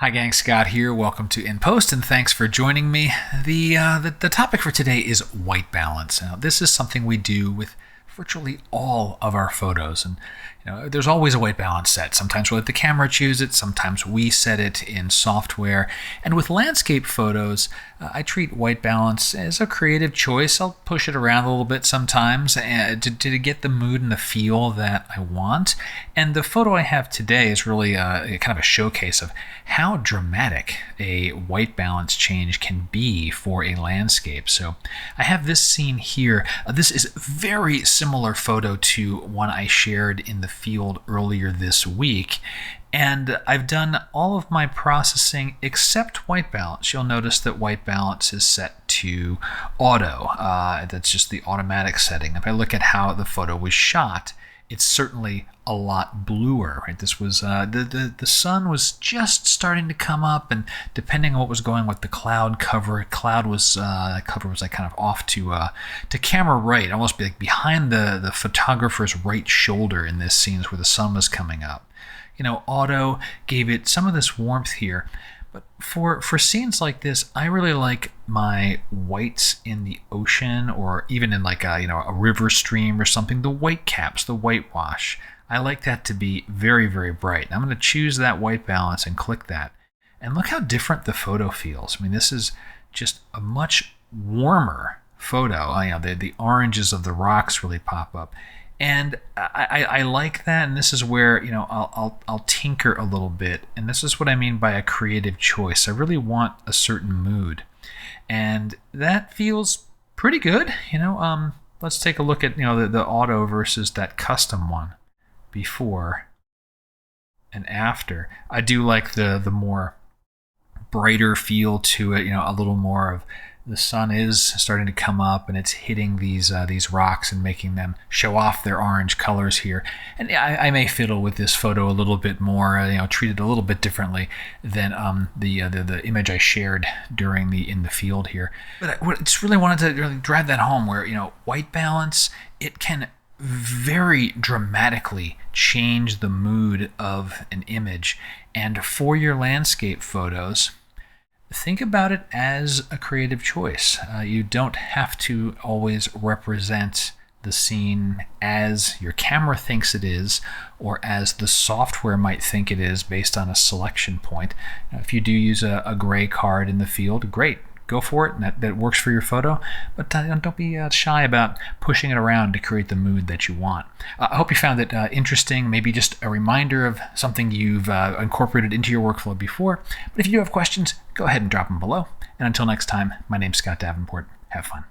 Hi gang, Scott here. Welcome to In Post and thanks for joining me. The topic for today is white balance. Now, this is something we do with virtually all of our photos, and there's always a white balance set. Sometimes we'll let the camera choose it, sometimes we set it in software. And with landscape photos, I treat white balance as a creative choice. I'll push it around a little bit sometimes to get the mood and the feel that I want. And the photo I have today is really kind of a showcase of how dramatic a white balance change can be for a landscape. So I have this scene here. This is a very similar photo to one I shared in the field earlier this week. And I've done all of my processing except white balance. You'll notice that white balance is set to auto. That's just the automatic setting. If I look at how the photo was shot, it's certainly a lot bluer. Right? This was the sun was just starting to come up, and depending on what was going with the cloud cover, cover was like kind of off to camera right, almost like behind the photographer's right shoulder in this scene where the sun was coming up. Auto gave it some of this warmth here. But for scenes like this, I really like my whites in the ocean, or even in like a river stream or something, the white caps, the whitewash. I like that to be very, very bright. I'm going to choose that white balance and click that. And look how different the photo feels. I mean, this is just a much warmer photo. The oranges of the rocks really pop up. And I like that, and this is where I'll tinker a little bit, and this is what I mean by a creative choice. I really want a certain mood, and that feels pretty good. Let's take a look at the auto versus that custom one, before and after. I do like the more brighter feel to it. A little more of the sun is starting to come up, and it's hitting these rocks and making them show off their orange colors here. And I may fiddle with this photo a little bit more, treat it a little bit differently than the image I shared during in the field here. But I just really wanted to really drive that home, where white balance, it can very dramatically change the mood of an image. And for your landscape photos, think about it as a creative choice. You don't have to always represent the scene as your camera thinks it is, or as the software might think it is based on a selection point. Now, if you do use a gray card in the field, great. Go for it, and that works for your photo, but don't be shy about pushing it around to create the mood that you want. I hope you found it interesting, maybe just a reminder of something you've incorporated into your workflow before. But if you do have questions, go ahead and drop them below. And until next time, my name's Scott Davenport. Have fun.